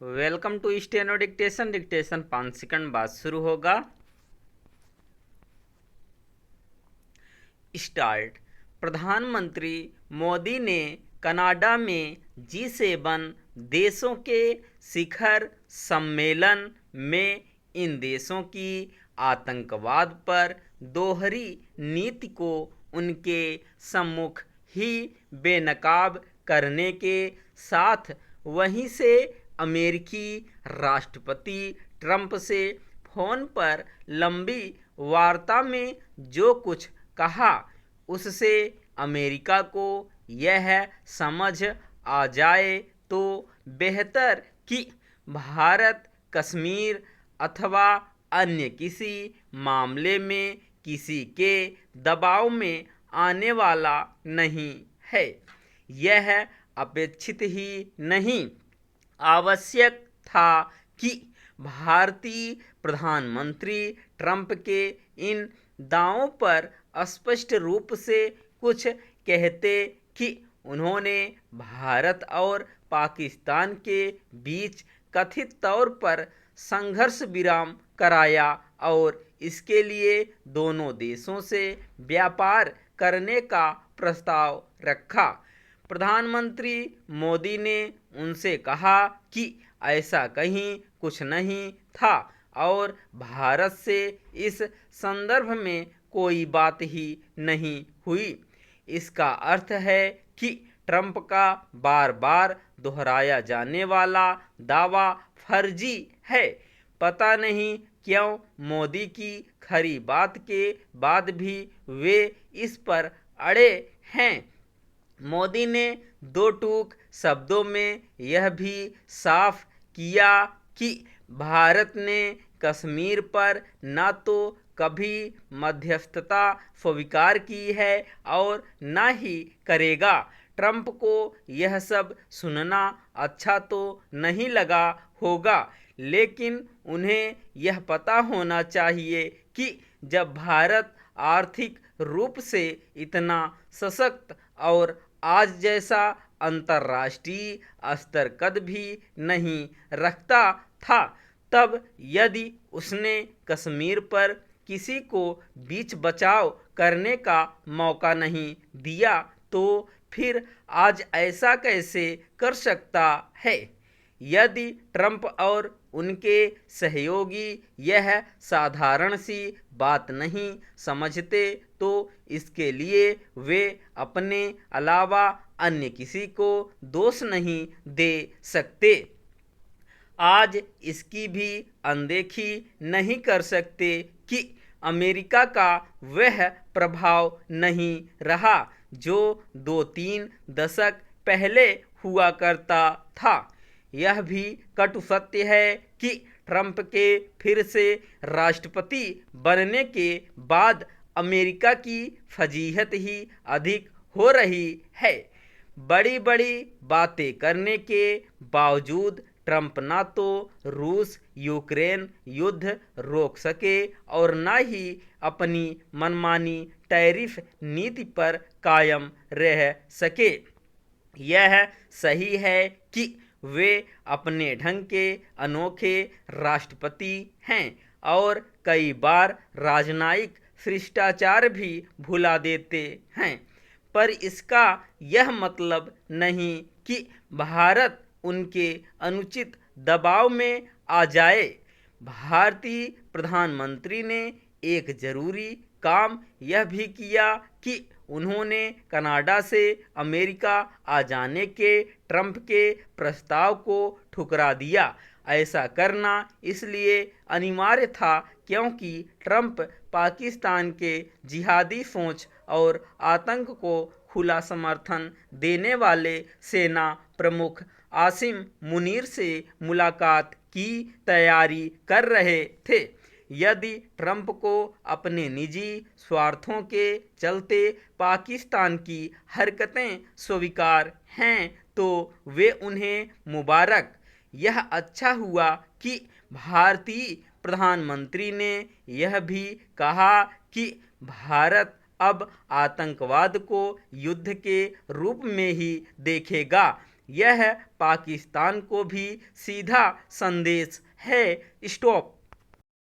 Welcome to steno dictation. Dictation 5 second बाद शुरू होगा। स्टार्ट। प्रधानमंत्री मोदी ने कनाडा में G7 देशों के शिखर सम्मेलन में इन देशों की आतंकवाद पर दोहरी नीति को उनके सम्मुख ही बेनकाब करने के साथ वहीं से अमेरिकी राष्ट्रपति ट्रंप से फोन पर लंबी वार्ता में जो कुछ कहा उससे अमेरिका को यह समझ आ जाए तो बेहतर कि भारत कश्मीर अथवा अन्य किसी मामले में किसी के दबाव में आने वाला नहीं है। यह अपेक्षित ही नहीं आवश्यक था कि भारतीय प्रधानमंत्री ट्रंप के इन दावों पर स्पष्ट रूप से कुछ कहते कि उन्होंने भारत और पाकिस्तान के बीच कथित तौर पर संघर्ष विराम कराया और इसके लिए दोनों देशों से व्यापार करने का प्रस्ताव रखा। प्रधानमंत्री मोदी ने उनसे कहा कि ऐसा कहीं कुछ नहीं था और भारत से इस संदर्भ में कोई बात ही नहीं हुई। इसका अर्थ है कि ट्रंप का बार बार दोहराया जाने वाला दावा फर्जी है। पता नहीं क्यों मोदी की खरी बात के बाद भी वे इस पर अड़े हैं। मोदी ने दो टूक शब्दों में यह भी साफ किया कि भारत ने कश्मीर पर न तो कभी मध्यस्थता स्वीकार की है और न ही करेगा। ट्रंप को यह सब सुनना अच्छा तो नहीं लगा होगा, लेकिन उन्हें यह पता होना चाहिए कि जब भारत आर्थिक रूप से इतना सशक्त और आज जैसा अंतर्राष्ट्रीय स्तर कद भी नहीं रखता था, तब यदि उसने कश्मीर पर किसी को बीच बचाव करने का मौका नहीं दिया तो फिर आज ऐसा कैसे कर सकता है। यदि ट्रंप और उनके सहयोगी यह साधारण सी बात नहीं समझते तो इसके लिए वे अपने अलावा अन्य किसी को दोष नहीं दे सकते। आज इसकी भी अनदेखी नहीं कर सकते कि अमेरिका का वह प्रभाव नहीं रहा जो 2-3 दशक पहले हुआ करता था। यह भी कटु सत्य है कि ट्रंप के फिर से राष्ट्रपति बनने के बाद अमेरिका की फजीहत ही अधिक हो रही है। बड़ी बड़ी बातें करने के बावजूद ट्रंप न तो रूस यूक्रेन युद्ध रोक सके और न ही अपनी मनमानी टैरिफ नीति पर कायम रह सके। यह सही है कि वे अपने ढंग के अनोखे राष्ट्रपति हैं और कई बार राजनयिक शिष्टाचार भी भुला देते हैं, पर इसका यह मतलब नहीं कि भारत उनके अनुचित दबाव में आ जाए। भारतीय प्रधानमंत्री ने एक जरूरी काम यह भी किया कि उन्होंने कनाडा से अमेरिका आ जाने के ट्रंप के प्रस्ताव को ठुकरा दिया। ऐसा करना इसलिए अनिवार्य था क्योंकि ट्रंप पाकिस्तान के जिहादी सोच और आतंक को खुला समर्थन देने वाले सेना प्रमुख आसिम मुनीर से मुलाकात की तैयारी कर रहे थे। यदि ट्रंप को अपने निजी स्वार्थों के चलते पाकिस्तान की हरकतें स्वीकार हैं तो वे उन्हें मुबारक। यह अच्छा हुआ कि भारतीय प्रधानमंत्री ने यह भी कहा कि भारत अब आतंकवाद को युद्ध के रूप में ही देखेगा। यह पाकिस्तान को भी सीधा संदेश है। स्टॉप।